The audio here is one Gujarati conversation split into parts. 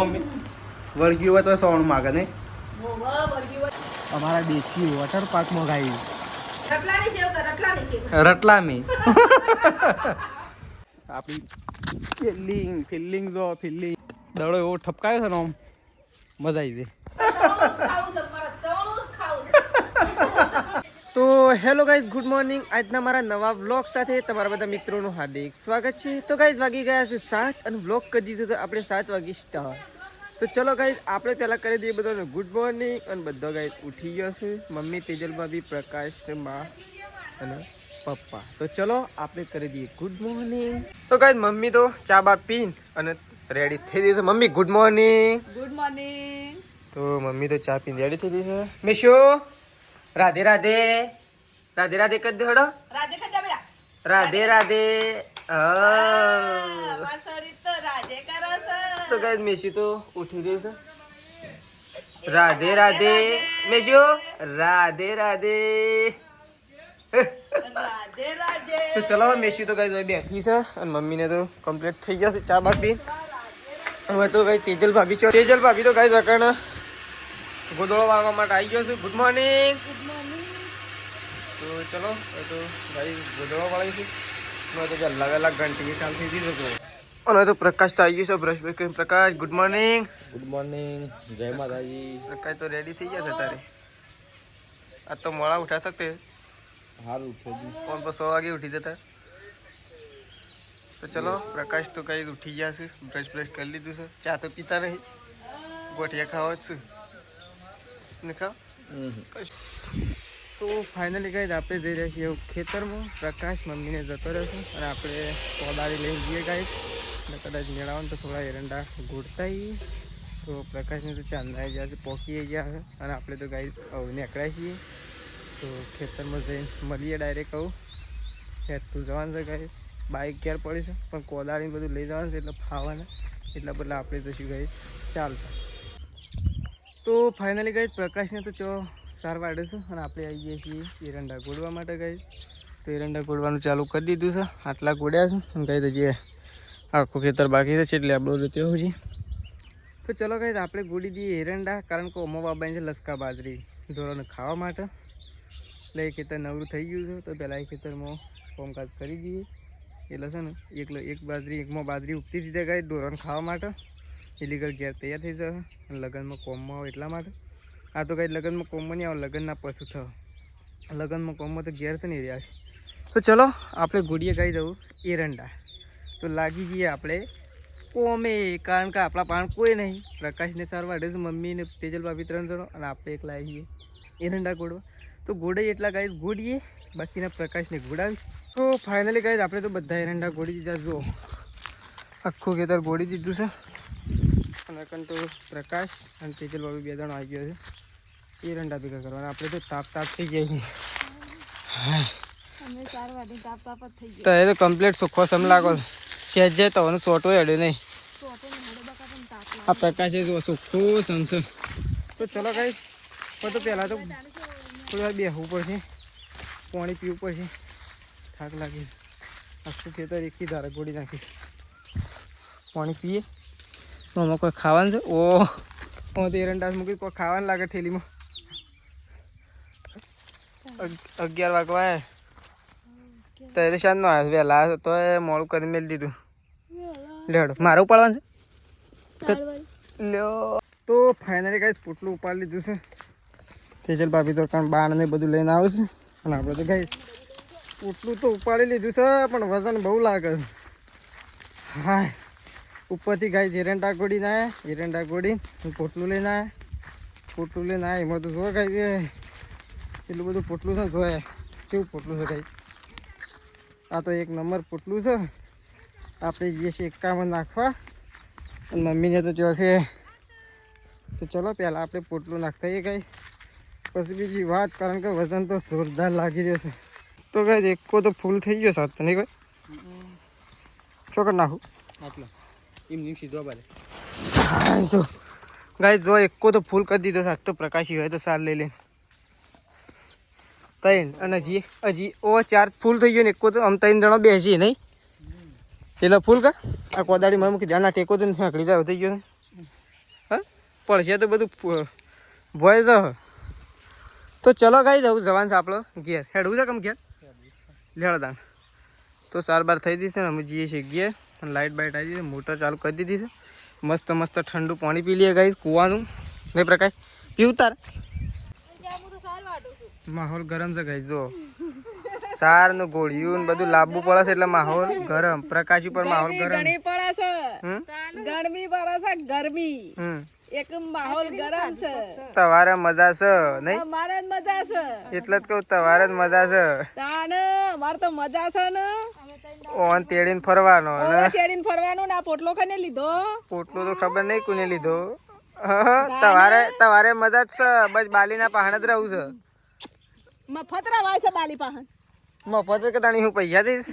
વળગ્યું હોય તો સોનું માગે ને અમારા દેશી વોટર પાર્ક માં ગાઈ રટલામી આપણી ફિલિંગ દડો એવો ઠપકાયો છે ને આમ મજા આવી જાય. તો હેલો ગાઈઝ, ગુડ મોર્નિંગ. આજના મારા નવા વ્લોગ સાથે તમારા બધા મિત્રોનું હાર્દિક સ્વાગત છે. તો ગાઈઝ વાગી ગયા છે 7 અને વ્લોગ કરી દીધું તો આપણે 7 વાગે સ્ટાર્ટ. તો ચલો ગાઈઝ આપણે પહેલાં કરી દઈએ બધાને ગુડ મોર્નિંગ. અને બધો ગાઈઝ ઉઠી ગયો છે, મમ્મી તેજલ ભાભી, પ્રકાશ ને બા અને પપ્પા. તો ચલો આપણે કરી દઈએ ગુડ મોર્નિંગ. તો ગાઈઝ મમ્મી તો ચા બા પીન અને રેડી થઈ ગઈ છે. Mummy good morning. Good morning. તો મમ્મી તો ચા પીને રેડી થઈ ગઈ છે. મિશુ રાધે રાધે રાધે રાધે કરી દે હડો. રાધે ખાતા બેટા. રાધે રાધે. વાસળી તો રાધે કરો છો. તો ગાઈસ મેશી તો ઉઠી ગઈ છે. રાધે રાધે મેશુ. રાધે રાધે. રાધે રાધે. તો ચલો મેશી તો ગાઈસ બેઠી છે અને મમ્મીને તો કમ્પ્લીટ થઈ ગયા છે ચા બાકી. હવે તો ગાઈસ તેજલ ભાભી છે. તેજલ ભાભી તો ગાઈસ અકણ ગોદળો વાળવા માટે આવી ગયો છે. Good morning. તો ચલો તો ગાઈસ ગોદળો વાળી છે. તો પહેલા વહેલા ઘંટી ચાલ થઈ ગઈ છે. અને તો પ્રકાશ તો આવી ગયો છે બ્રશ બ્રશ કરીને. પ્રકાશ ગુડ મોર્નિંગ. ગુડ મોર્નિંગ, જય માતાજી. પ્રકાશ તો રેડી થઈ ગયા છે તારે. આ તો મોડા ઉઠા શકતે હાલ ઉઠો દી. ફોન પર 100 વાગે ઉઠી જતા. તો ચલો પ્રકાશ તો કઈ ઉઠી ગયા છે, બ્રશ બ્રશ કરી લીધું છે. ચા તો પીતા નહીં, ગોઠિયા ખાવા જ છે ને ખાવ. તો ફાઇનલી ગાઈસ આપણે જઈ રહ્યા છીએ ખેતરમાં. પ્રકાશ મમ્મીને જતો રહેશે અને આપણે કોદાળી લઈને જઈએ ગાઈસ. અને કદાચ મેળાવાનું તો થોડા એરંડા ગોળતા આવીએ. તો પ્રકાશને તો ચાંદાઈ ગયા છે, પોકી ગયા છે અને આપણે તો ગાઈસ નીકળ્યા છીએ. તો ખેતરમાં જઈને મળીએ ડાયરેક્ટ. કહું ખેતતું જવાનું છે ગાઈસ. બાઇક ક્યારે પડી છે પણ કોદાળીને બધું લઈ જવાનું છે એટલે ફાવાના એટલા બદલા આપણે જશું ગાઈસ ચાલતા. તો ફાઇનલી ગાઈસ પ્રકાશને તો 4 વાગે છે અને આપણે આવી જઈએ છીએ એરંડા ગોળવા માટે ગાઈસ. તો એરંડા ગોળવાનું ચાલુ કરી દીધું છે. આટલા ગોળ્યા છે અને ગાઈસ હજી આખું ખેતર બાકી છે એટલે આપણું તો તેવું છે. તો ચલો ગાઈસ આપણે ગોળી દઈએ એરંડા, કારણ કે ઓમો બાબાની છે લસકા બાજરી ઢોરોને ખાવા માટે. એટલે એ ખેતર નવરું થઈ ગયું છે તો પહેલાં એ ખેતરમાં કામકાજ કરી દઈએ. એટલે છે ને એકમાં બાજરી ઉગતી થઈ જાય ગાઈસ ઢોરોને ખાવા માટે. ઇલીગલ ઘેર તૈયાર થઈ જશે અને લગ્નમાં કોમમાં આવે એટલા માટે. આ તો કંઈ લગ્નમાં કોમમાં નહીં આવે, લગ્નના પશુ થયો. લગ્નમાં કોમમાં તો ઘેર છે નહીં રહ્યા છે. તો ચલો આપણે ગોળીએ ગાઈ દઉં એરંડા. તો લાગી જઈએ આપણે કોમે, કારણ કે આપણા પાણ કોઈ નહીં. પ્રકાશને 4 વાગે છે, મમ્મીને તેજલ ભાભી 3 જણો અને આપણે એકલા આવીએ એરંડા ગોળવા. તો ગોળે એટલા ગાઈસ ગોળીએ, બાકીના પ્રકાશને ગોળાવી. તો ફાઇનલી ગાઈસ આપણે તો બધા એરંડા ગોળી દીધા. જો આખું ખેતર ગોળી દીધું છે. અને તો પ્રકાશ અને તેજલ બાબુ 2 જણ આવી ગયો છે એરંડા ભેગા કરવાના. આપણે તો તાપ થઈ જાય છે. તો એ તો કમ્પ્લીટ સુખો સમ લાગો સહેજ જાય તો શોર્ટ હોય અડે નહીં. આ પ્રકાશ એ સુખો સમ છે. તો ચલો ગાઈસ પણ તો પહેલાં તો થોડી વાર બેસવું પડશે, પાણી પીવું પડશે, થાક લાગે. આખું ખેતર એકથી ધારે ગોળી નાખી પાણી પીએ. આમાં કોઈ ખાવાનું છે? ઓહ તો એરંડા મૂકી કોઈ ખાવાનું લાગે ઠેલીમાં. 11 વાગવા તો એ તો શાંત નો આવ્યો વહેલા તો એ મોડું કરી મેળ દીધું. લેડો મારું ઉપાડવાનું છે લ્યો. તો ફાઇનલી ગાઈસ પોટલું ઉપાડી લીધું છે. તેજલ ભાભી તો કારણ બાણ ને બધું લઈને આવે છે અને આપણે તો ગાઈસ પોટલું તો ઉપાડી લીધું છે પણ વજન બહુ લાગે છે. હા ઉપરથી ગાઈસ એરંડા ગોળી ના એરંડા ગોળી પોટલું લઈને આવ્યા. પોટલું લઈને આવ્યા એમાં તો જો ગાઈસ એટલું બધું પોટલું છે. જોયા કેવું પોટલું છે ગાઈસ. આ તો 1 નંબર પોટલું છે. આપણે જઈએ છીએ 51 નાખવા અને મમ્મીને તો જોશે. તો ચલો પહેલાં આપણે પોટલું નાખતા હોઈએ ગાઈસ, પછી બીજી વાત, કારણ કે વજન તો જોરદાર લાગી રહ્યો છે. તો ગાઈસ એકો તો ફૂલ થઈ ગયો સાત તો નહીં કોઈ ચોકડ નાખું આટલો એમ સીધો બારે. જો ગાઈસ જો એકો તો ફૂલ કરી દીધો સાત. તો પ્રકાશી હોય તો સાર લઈ લે 3 અને હજી ઓ 4 ફૂલ થઈ ગયો ને એકો તો આમ 3 જણા બેસી નહીં એટલે ફૂલ કા આ કોદાળી માં મૂકી ધ્યાન ટેકો તો નીકળી જાય થઈ ગયો. પડશે તો બધું ભોય જ તો ચલો ગાઈ જવું જવાન છે આપણો ઘેર હેડવું છે કમ ઘેર લેડદાન તો સાર બાર થઈ જશે ને અમે જઈએ છીએ ઘેર અને લાઇટ બાઇટ આવી જશે મોટર ચાલુ કરી દીધી છે મસ્ત મસ્ત ઠંડુ પાણી પી લઈએ ગાઈ કૂવાનું નહીં પ્રકાશ પીવું તાર માહોલ ગરમ છે ગાઈ જો સાર નું ગોળિયું બધું લાવવું પડે છે એટલે માહોલ ગરમ પ્રકાશ ઉપર માહોલ ગરમ ગરમી પડે છે ગરમી પડે છે ગરમી એક માહોલ ગરમ છે તમારે મજા છે નહીં મારે જ મજા છે એટલે જ કહું તમારે જ મજા છે તાને મારે તો મજા છે ને ઓન તેડીને ફરવાનો ને ચેડીને ફરવાનું ને આ પોટલો કને લીધો પોટલું તો ખબર નહીં કોને લીધો તમારે મજા જ છે બસ બાલીના પહાડ જ રહું છે મફતરા વાય છે બાલી પાહન મફત કે તાણી હું પૈસા દઈશ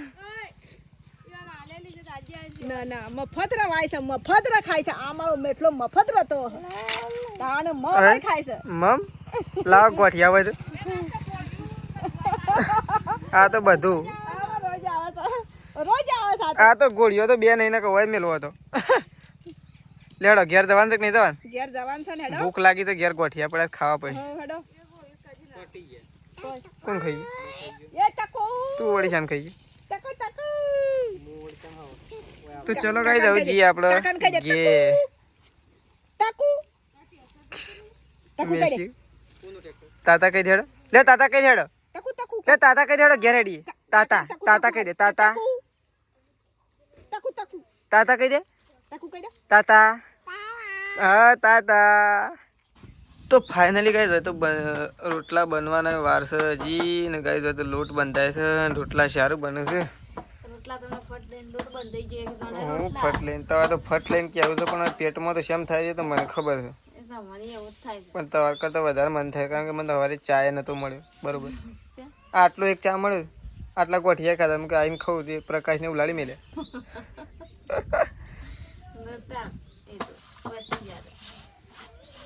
ના ના મફતરા વાય છે મફતરા ખાય છે આ મારો મેટલો મફતરા તો તાને મફત ખાય છે મમ લાવ ગોઠિયા હોય તો આ તો બધું રોજ આવે છે આ તો ગોળીઓ તો બે નહીં ને કવાય મેલવો હતો લેડો ઘેર જવાનું છે કે નહીં જવાનું ઘેર જવાન છે ને હેડો ભૂખ લાગી તો ઘેર ગોઠિયા પડે ખાવા પડે હેડો કોણ ખાઈ એ ટકો તું વળી શાન ખાઈ ટકો ટકો તો ચલો કઈ જવું છીએ આપણે ઘેર ટકો ટકો મેસી તાતા કઈ દેડો લે તાતા કઈ દેડો ટકો ટકો લે તાતા કઈ દેડો ઘેર હેડી તાતા કઈ દે તાતા ટકો ટકો તાતા કઈ દે ટકો કઈ દે તાતા હા તાતા તો ફાઇનલી ગાઈઝ હોય તો રોટલા બનવાના વાર છે હજી ને ગાઈઝ હોય તો લોટ બંધાય છે અને રોટલા સારું બને છે હું ફટ લઈને તો ફટ લઈને કેવું છે પણ પેટમાં તો શેમ થાય છે તો મને ખબર છે પણ તમારે કરતાં વધારે મન થાય કારણ કે મને સવારે ચાય નહોતો મળ્યો બરોબર આટલો એક ચા મળ્યો આટલા ગોઠિયા ખાધા કે આવીને ખાવું તે પ્રકાશને ઉલાડી મેલે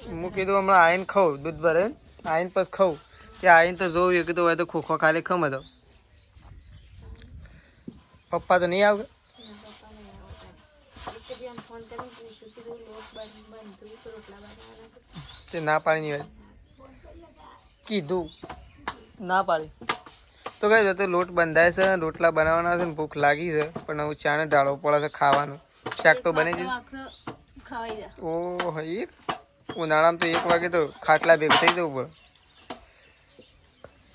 હું કીધું હમણાં આવીને ખાઉં દૂધ ભરે આવીને પછી ખાઉં કે આવીને તો જોઉં એ કીધું હોય તો ખોખો ખાલી ખમ હતો પપ્પા તો નહીં આવે તે ના પાડી નહીં વાત કીધું ના પાડી તો કઈ તો લોટ બંધાય છે રોટલા બનાવવાના છે ને ભૂખ લાગી છે પણ હું ચાને ઢાળવો પડે છે ખાવાનું શાક તો બની જશે ઓહ એક ઉનાળામાં તો 1 વાગે તો ખાટલા ભેગું થઈ જવું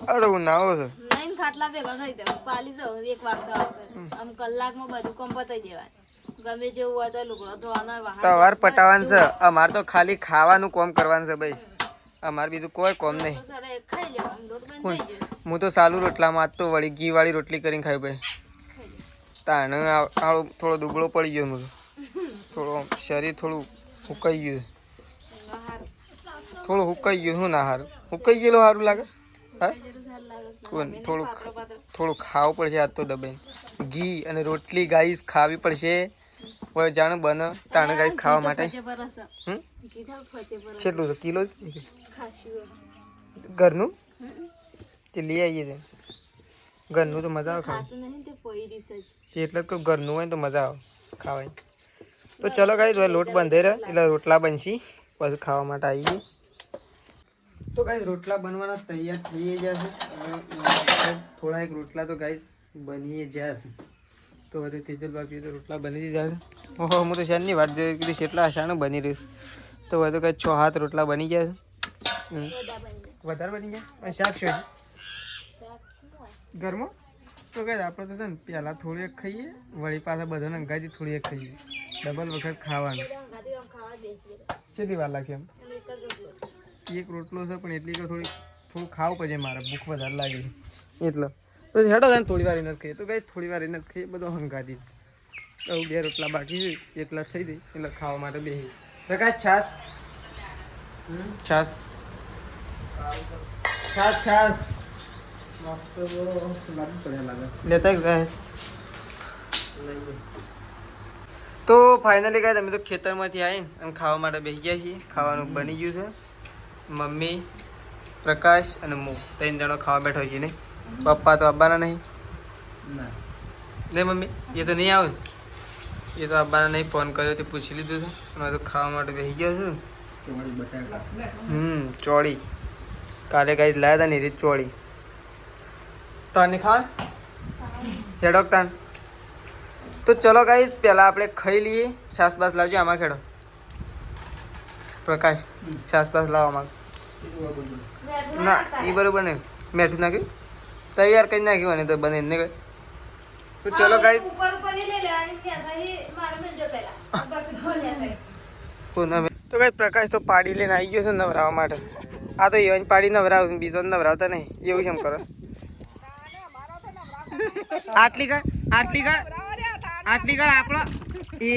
પડે અરે ઉનાળો છે નહીં ખાટલા ભેગા થઈ જાય પાલી જાવ 1 વાગતો આમ કલાકમાં બધું કામ પતાઈ દેવાય ગમે જેવું હોય તો લુગડો ધોવાના વાહન તવાર પટાવાનું છે અમાર તો ખાલી ખાવાનું કામ કરવાનું છે ભાઈ અમાર બીજું કોઈ કામ નહીં ખાઈ લેવા આમ લોટ બંધ થઈ જાય હું તો સાલું રોટલામાં આજ તો વળી ઘી વાળી રોટલી કરીને ખાઈ ભાઈ તાણ થોડો દુબળો પડી ગયો હું થોડો શરીર થોડું હુકાઈ ગયું થોડું હુકાઈ ગયું શું ના સારું હુકાઈ ગયેલું સારું લાગે હા થોડું ખાવું પડશે આજ તો દબાઈને ઘી અને રોટલી ગાઈસ ખાવી પડશે હવે જાણ બને તાણે ગાઈસ ખાવા માટે કેટલું છે કિલો જ ઘરનું તે લઈ આવીએ છે ઘરનું તો મજા આવે ખાવા એટલે જ ઘરનું હોય તો મજા આવે ખાવાની તો ચલો ગાઈસ હવે લોટ બંધાઈ રહ્યો એટલે રોટલા બનશી પછી ખાવા માટે આવીએ તો ગાઈસ રોટલા બનવાના તૈયાર થઈ જશે થોડા એક રોટલા તો ગાઈસ બની જશે તો હવે તેજલ બાપી તો રોટલા બની જશે ઓહો હું તો શાનની વાત જોઈ કીધી કેટલા આશાનું બની રહ્યું તો હવે તો કંઈ 6-7 રોટલા બની જશે વધારે બની જાય અને શાક શું ઘરમાં તો કઈ આપણે તો છે ને પહેલાં થોડું એક ખાઈએ વળી પાછા બધાને અંગાજી થોડી એક ખાઈએ ડબલ વખત ખાવાનું કેટલી વાર લાગશે એમ એક રોટલો છે પણ એટલી તો થોડું ખાવું પડે મારે ભૂખ વધારે લાગી એટલે તો હેડો થાય થોડી વાર એને જ ખાઈએ તો કઈ થોડી વાર એને જ ખાઈએ બધો હંગાતી તો 2 રોટલા બાકી છે એટલા થઈ જાય એટલે ખાવા માટે બેસી પ્રકાશ છાસ છાસ છાસ છાસ લેતા તો ફાઇનલી કાંઈ તમે તો ખેતરમાંથી આવીને અને ખાવા માટે બેસી ગયા છીએ ખાવાનું બની ગયું છે મમ્મી પ્રકાશ અને હું 3 જણો ખાવા બેઠો છીએ નહીં પપ્પા તો આવવાના નહીં નહીં મમ્મી એ તો નહીં આવે એ તો આવવાના નહીં ફોન કર્યો તે પૂછી લીધું છે અમે તો ખાવા માટે બેસી ગયા છું ચોળી કાલે કઈ લાયા હતા ને રીત ચોળી તને ખા હેડોક તાન તો ચલો ગાઈસ પહેલા આપણે ખાઈ લઈએ. છાસ બાસ લાવજો આમાં ખેડો પ્રકાશ છાસ બાસ લાવો આમાં ના એ બરોબર ને મેઠું નાખ્યું તૈયાર કરી નાખ્યું અને તો બને ને કઈ તો ચલો ગાઈસ તો કઈ પ્રકાશ તો પાડી લઈને આવી ગયો છે નવરાવવા માટે. આ તો એવાની પાડી નવરાવ બીજો નવરાવતા નહીં એવું છે એમ કરો. આટલી કર આપણો એ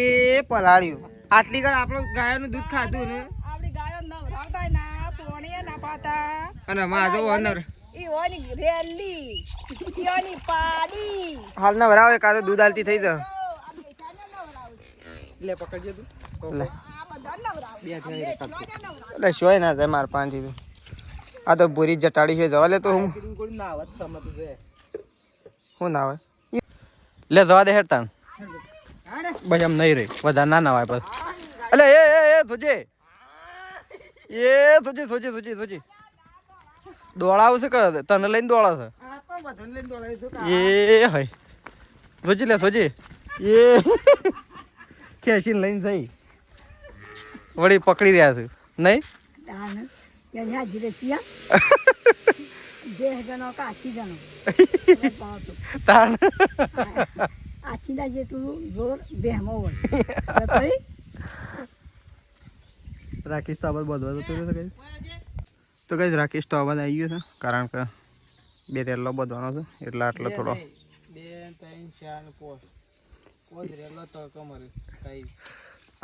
પલાળ્યું આટલી કર આપણો ગાયોનું દૂધ ખાધું ને આપણી ગાયો નવરાવતા ના પોણીએ ના પાતા અને માં જો ઓનર ઈ ઓની રેલી ઈઓની પાડી હાલ નવરાવે કાં તો દૂધ આલતી થઈ જાય. આપણે ચાને નવરાવ લે પકડજો તું લે આ બધા નવરાવ બે જણ એટલે શોય ના જાય માર પાંચથી. આ તો બોરી જટાડી છે જવા લે તો હું શું ના આવે લે જવા દે હેડતા બસ એમ નહીં રહી વધારે ના નવાય બસ. એટલે એ સોજે સોજે દોડાવું છે કે તને લઈને દોડાશે એ હય સોજી લે સોજી એ ખેંચીને લઈને જઈ વળી પકડી રહ્યા છે નહીં તાણ રાકેશ તો આબાદ બધવા જતો રહ્યો છે તો કઈ રાકેશ તો આબાદ આવી ગયો છે કારણ કે બે રેલો બધવાનો છે એટલે આટલો થોડો 2 3 4 રેલો તડકો મરે કઈ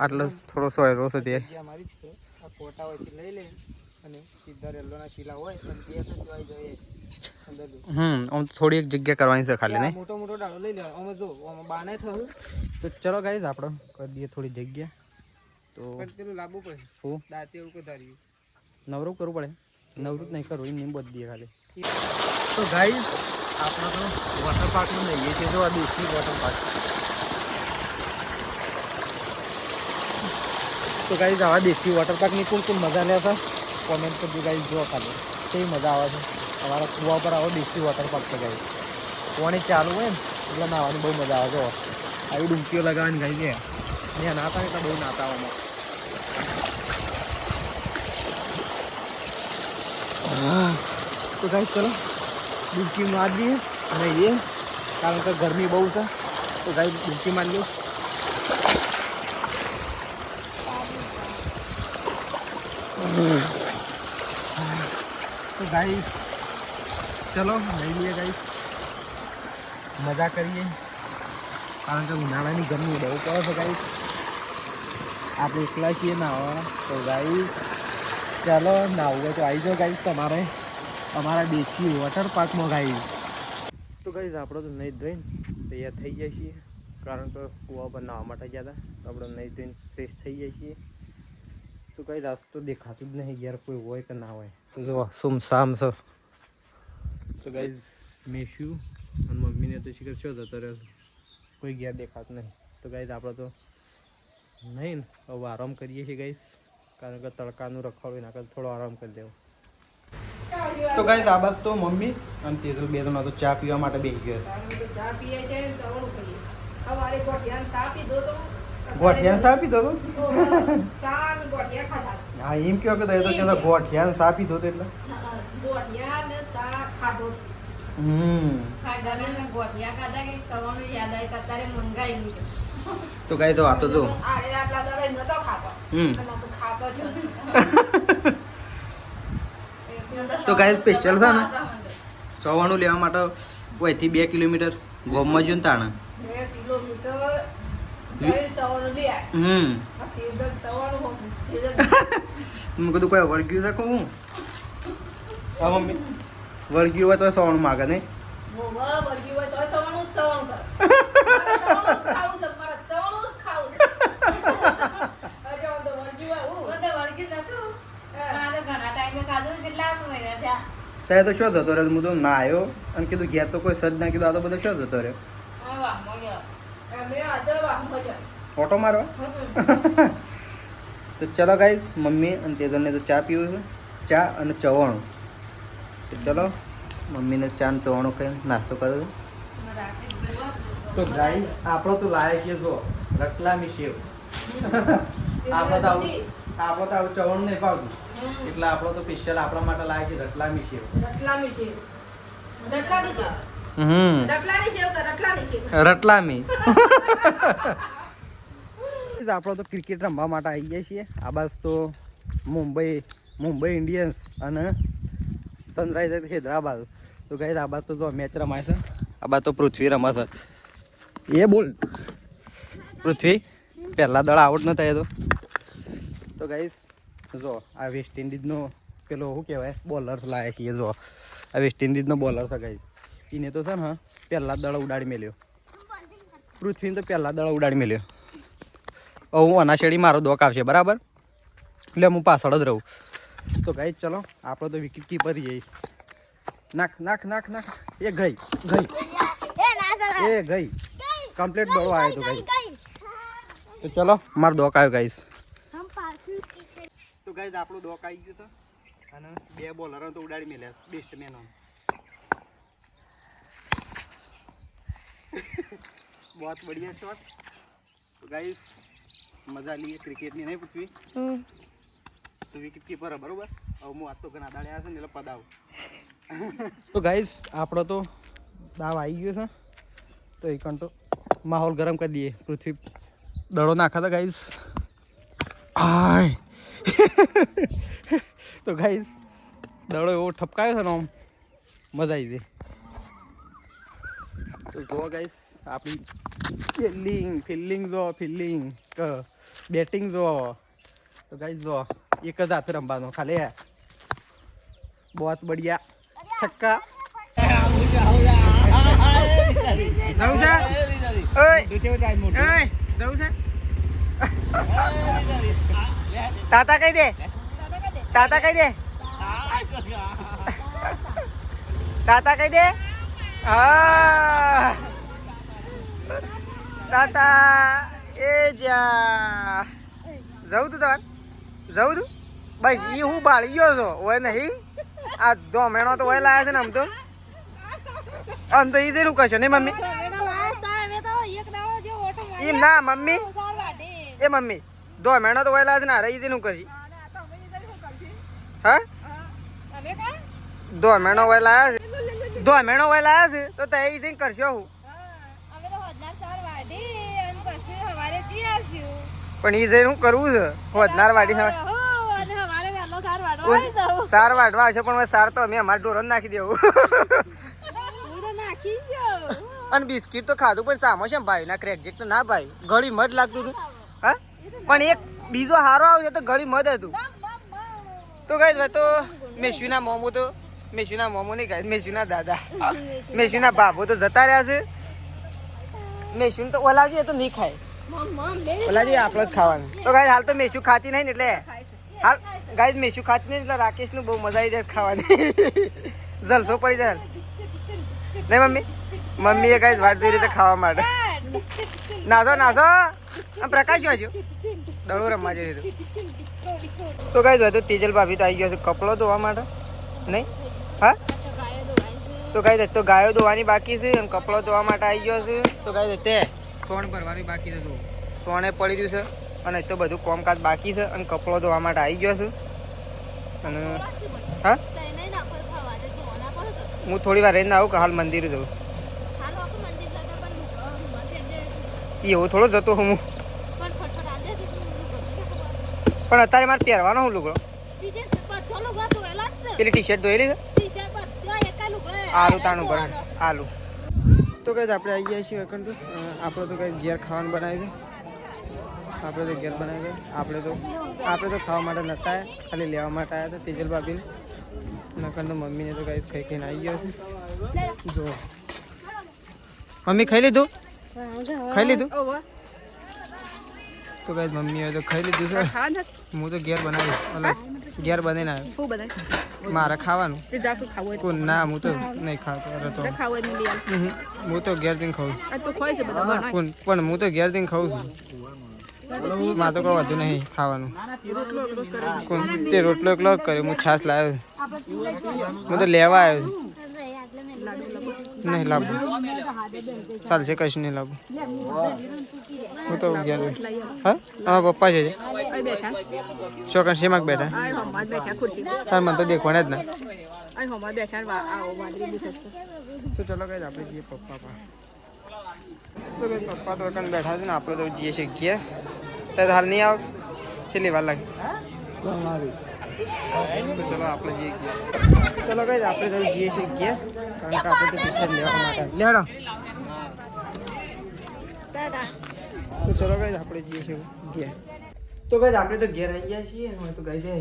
આટલો થોડો સોયરો છે તે અમારી છે આ ફોટા હોય લઈ લે અને સીધા રેલોના ચીલા હોય અને બે તો જોઈ જોઈએ અંદર આમ થોડી એક જગ્યા કરવાની છે ખાલી નહીં મોટો ડાળો લઈ લેવાનો અમે જો બાને થયું તો ચલો ગાઈસ આપણે કરી દઈએ થોડી જગ્યા તો પેલું લાવવું પડે હું દાંતી એવું કોઈ ધાર્યું નવરું કરવું પડે નવરું જ નહીં કરવું એમ બધી દઈએ ખાલી. તો ગાઈસ આપણે તો વોટર પાર્કમાં જઈએ છીએ જો આ દેશી વોટર પાર્ક. તો ગાઈસ આવા દેશી વોટર પાર્કની કોણ મજા લે છે કોમેન્ટ કરજો ગાઈસ. જો ખાલી કેવી મજા આવે છે અમારા કૂવા પર આવો દેશી વોટર પાર્ક છે ગાઈસ. પાણી ચાલુ હોય ને એટલે નાહવાની બહુ મજા આવે. જો આવી ડૂબકીઓ લગાવવાની ગાઈ છે ને નાતા એટલે બહુ નાતા આવામાં. તો ગાઈસ ચલો ડૂબકી માર દઈએ અને એ કારણ કે ગરમી બહુ છે તો ગાઈસ ડૂબકી મારી લો. તો ગાઈસ ચલો લઈ લઈએ ગાઈસ મજા કરીએ કારણ કે ઉનાળાની ગરમી બહુ પડે છે ગાઈસ. આપણે એકલા છીએ નાવા તો ગાઈસ ચાલો નાવું હોય તો આવી જાઓ ગાઈસ તમારે અમારા દેશી વોટર પાર્કમાં ગાઈસ. તો ગાઈસ આપણે તો નહીં ધોઈને તૈયાર થઈ જાય છીએ કારણ કે કૂવા પર નાહવા માટે ગયા હતા તો આપણે નહીં ધોઈને ફ્રેશ થઈ જાય છીએ. તો કઈ રાસ્તો તો દેખાતું જ નહીં યાર કોઈ હોય કે ના હોય. તો જો સુમસામ છે. તો ગાઈસ મેશ્યુ અને મમ્મીને તો શિખર છો જતો રહ્યો કોઈ ઘેર દેખાતું નહીં. તો ગાઈસ આપણે તો નહીં હવે આરામ કરીએ છીએ ગાઈસ કારણ કે તડકાનું રખડવું એના કરતાં થોડો આરામ કરી દેવો. તો ગાઈસ આ બાદ તો મમ્મી અને તેજલ બે જણા તો ચા પીવા માટે બેસી ગયા. ચા પીએ છે સવણું પીએ અમારે ગોઠિયાને ચા પીધો તો ગોઠિયાને ચા પીધો તો ચા ને ગોઠિયા ખાધા. હા એમ કહો કે તો ગોઠિયાને ચા પીધો તો એટલે ગોઠિયા ને ચા ખાધો. ગોઠિયા ખાધા કે સવાનું યાદ આવી અત્યારે મંગાઈ નીકળે. તો ગાઈ તો આ તો જો આરે આટલા દરે નતો ખાતો અને તો ખાતો જ તો ગાઈ સ્પેશિયલ છે ને ચવાણું લેવા માટે અહીંથી 2 કિલોમીટર ગોમમાં જો ને તાણા 2 કિલોમીટર ગઈ સવણું લે આ તેજલ સવણું તેજલ મેં કીધું કોઈ વળગ્યું છે કહું હા મમ્મી વળગ્યું હોય તો સવણું માગે નહીં મોવા વળગી હોય તો સવણું જ સવણ કર ખાવું છે મારા સવણું જ ખાવું છે અરે તો વળગી હોય હું તો વળગી નતું પણ આ તો ઘણા ટાઈમે ખાધું કેટલા મહિના થયા. ત્યારે તો શું જતો રહ્યો હું તો ના આવ્યો અને કીધું ઘેર તો કોઈ સજ ના કીધું આ તો બધો શું જતો રહ્યો એમને આજે વાહ મજા ઓટો મારવા. તો ચલો ગાઈઝ મમ્મી અને તેજલને તો ચા પીવું છે, ચા અને ચવાણું. તો ચલો મમ્મીને ચા અને ચવાણું ખાઈને નાસ્તો કર્યો છે. તો ગાઈઝ આપણો તો લાયક છે જો રતલામી સેવ. આપણો તો આવું ચવાણું નહીં ભાવતું એટલે આપણો તો સ્પેશિયલ આપણા માટે લાયક છે રતલામી સેવ. રતલામી સેવ. રતલામી સેવ. રતલામી સેવ કે રતલામી સેવ? રતલામી. આપણો તો ક્રિકેટ રમવા માટે આવી ગયા છીએ. આ બાજુ તો મુંબઈ ઇન્ડિયન્સ અને સનરાઈઝર્સ હૈદરાબાદ. તો ગાઈઝ આ બાજુ તો જો મેચ રમાય છે. આ બાજુ તો પૃથ્વી રમે છે. એ બોલ પૃથ્વી પહેલા દળ આઉટ ન થાય તો ગાઈઝ જો આ વેસ્ટ ઇન્ડિઝનો પેલો શું કહેવાય બોલર્સ લાવ્યા છીએ. જો આ વેસ્ટ ઇન્ડિઝનો બોલર છે ગાઈઝ. એને તો છે ને પહેલા દળ ઉડાડી મેલ્યો. પૃથ્વીને તો પહેલા દળ ઉડાડી મેલ્યો. હું અનાશેડી મારો દોક આવશે બરાબર એટલે હું પાછળ જ રહું. તો ગાઈઝ ચલો આપણો તો વિકેટ કીપર જઈશ. નાખ નાખ નાખ નાખ. એ ગઈ કમ્પ્લીટ દડો આવ્યો તો ગાઈઝ. તો ચલો મારો દોક આવ્યો ગાઈઝ. તો ગાઈઝ આપણું દોક આવી ગયું છે અને બે બોલરો તો ઉડાડી મેલ્યા બેસ્ટમેનો. બહુ બઢિયા શોટ. તો ગાઈઝ મજા લઈએ ક્રિકેટની નહીં પૂછવી તો વિકેટ કીપર બરોબર. હવે હું આજ તો ઘણા દાડે આવ્યા છે ને એટલે પદાવ. તો ગાઈઝ આપણો તો દાવ આવી ગયો છે. તો એ કંટો માહોલ ગરમ કરી દઈએ. પૃથ્વી દડો નાખા હતા ગાઈઝ. આય તો ગાઈઝ દડો એવો ઠપકાયો છે ને આમ મજા આવી ગઈ. તો જો ગાઈઝ આપણી ફિલ્ડિંગ જો બેટિંગ જો. તો ગાઈઝ જો એક જ હાથે રમવાનો ખાલી. બહુ બઢિયા છક્કા. તાતા કહી દે તાતા કહી દે તાતા કહી દે. હા તાતા એ જા જવું તું તાર જવું તું બસ એ હું બાળી ગયો છો હોય નહીં. આ ધોમેણો તો હોય લાયા છે ને આમ તો એ જેનું કશો નહીં મમ્મી. એમ ના મમ્મી એ મમ્મી ધોમેણો તો હોય લાયા છે ને અરે એ જેનું કરશી. હા ધોમેણો હોય લાયા છે તો તે એ જઈને કરશો હું. પણ એ જઈને હું કરવું છે વધનાર વાડી સાર વાટવા આવશે પણ સાર તો અમે અમારે ઢોરણ નાખી દેવું. અને બિસ્કીટ તો ખાધું પણ સામો છે ભાઈ ના ક્રેડિટ ના ભાઈ ઘડી મધ લાગતું હતું. હા પણ એક બીજો હારો આવ્યો તો ઘડી મધ હતું. તો ગાઈસ તો મેશુના મોમો નહીં ગાઈસ મેશુના દાદા મેશુના બાબો તો જતા રહ્યા છે. મેશુને તો ઓલાજી તો નહીં ખાય ઓલાજી આપણે જ ખાવાનું. તો ગાઈસ હાલ તો મેશુ ખાતી નહીં ને એટલે હાલ ગાઈસ મેશુ ખાતી નહીં એટલે રાકેશનું બહુ મજા આવી જાય ખાવાની. જલસો પડી જાય નહીં મમ્મી એ ગાઈસ વાટ જોઈ રીતે ખાવા માટે. નાસો આમ પ્રકાશ વાંચ્યો દડો રમવા જઈએ. તો ગાઈસ હોય તો તેજલ ભાભી તો આવી ગયો છે કપડો ધોવા માટે નહીં. હા તો ગાઈસ તો ગાયો ધોવાની બાકી છે અને કપડો ધોવા માટે આવી ગયો છે. તો ગાઈસ તે સોણ ભરવાની બાકી છે. સોણે પડી રહ્યું છે અને તો બધું કોમકાજ બાકી છે અને કપડો ધોવા માટે આવી ગયો છું. અને હા હું થોડી વાર રહીને આવું કે હાલ મંદિર જવું. એવું થોડો જતો હું પણ અત્યારે મારે પહેરવાનો હું લુગડો પેલી ટી શર્ટ ધોયેલી છે આલુ તાણું ભરે આલુ. તો કઈ આપણે આવી ગયા છીએ આપણે તો કઈ ઘેર ખાવાનું બનાવી છે. આપણે તો ઘેર બનાવી આપણે તો ખાવા માટે નતા આવ્યા ખાલી લેવા માટે આવ્યા હતા તેજલ ભાભીને. નકર તો મમ્મીને તો કઈ ખાઈને આવી ગયો છે. જો મમ્મી ખાઈ લીધું તો કઈ મમ્મીએ તો ખાઈ લીધું છે. હું તો ઘેર બનાવી ઘેર બનાવીને આવ્યો મારે ખાવાનું ના હું તો નહીં ખાતો. હું તો ઘેર જઈને ખાઉં પણ હું તો ઘેર જઈને ખાઉં છું. માં તો કોઈ વધુ નહીં ખાવાનું. રોટલો એટલો જ કરે કોણ તે રોટલો એકલો જ કર્યો, હું છાશ લાવ્યો. હું તો લેવા આવ્યો છું. નહીં લાવું, ચાલશે, કશું નહીં લાવું. હું તો ગયા છું. હા હા પપ્પા છે અહીં બેઠા ચોકન શેમાં બેઠા? અહીં હોમાં જ બેઠા ખુરશી તાર મને તો દેખવાને જ ના. અહીં હોમાં બેઠા આવો વાદળી બી શકશે તો ચલો કઈ આપણે જઈએ પપ્પા પાસે. તો કઈ પપ્પા તો કણ બેઠા છે ને આપણે તો જઈએ છીએ ગયા. ત્યારે હાલ નહીં આવ છેલ્લી વાર લાગે. તો ચલો આપણે જઈએ ગયા. ચલો કઈ આપણે તો જઈએ છીએ ગયા, કારણ કે આપણે તો ટી-શર્ટ લેવા માટે લેડો. તો ચલો કઈ આપણે જઈએ છીએ ગયા. તો કઈ આપણે તો ઘેર આવી ગયા છીએ. હવે તો કઈ છે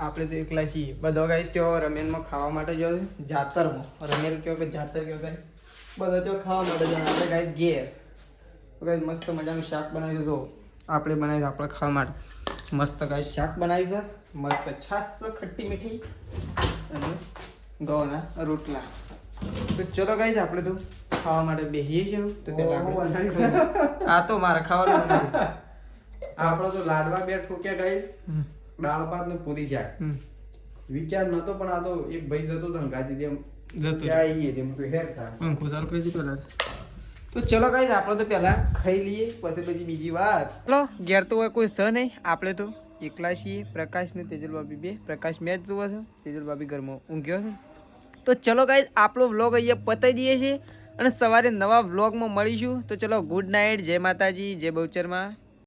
આપણે તો એકલા છીએ બધા. કઈ ત્યાં રમેલમાં ખાવા માટે જો જાતરમાં રમેલ કયો કે જાતર કયો કઈ બધા ત્યાં ખાવા માટે જાય. આપણે કઈ ઘેર તો કઈ મસ્ત મજાનું શાક બનાવ્યું તો આપણે બનાવ્યું આપણે ખાવા માટે. મસ્ત કઈ શાક બનાવ્યું છે, મસ્ત છાશ છે ખટ્ટી મીઠી અને ઘઉંના રોટલા. તો ચલો કઈ આપણે તો ખાવા માટે બેસીએ છીએ. તો પેલા આ તો મારે ખાવાનું બનાવ્યું. આપણો તો લાડવા બે ઠોક્યા ગાઈસ, દાળ ભાત ને પૂરી શાક. વિચાર નતો પણ આ તો એક ભાઈ જતો તો હંગાતી તેમ જતો ત્યાં આવીએ તેમ તો હેર થાય. પંખો ચાલુ કરી દીધું પહેલા. તો ચલો ગાઈસ આપણે તો પહેલા ખાઈ લઈએ પછી બીજી વાત. ચલો ઘેર તો હોય કોઈ સ નહીં, આપણે તો એકલા છીએ. પ્રકાશ ને તેજલ ભાભી બે. પ્રકાશ મેચ જોવે છે, તેજલ ભાભી ઘરમાં ઊંઘ્યો છે. તો ચલો ગાઈસ આપણો વ્લોગ અહીંયા પતાવી દઈએ છીએ અને સવારે નવા વ્લોગમાં મળીશું. તો ચલો ગુડ નાઇટ, જય માતાજી, જય બહુચરમાં.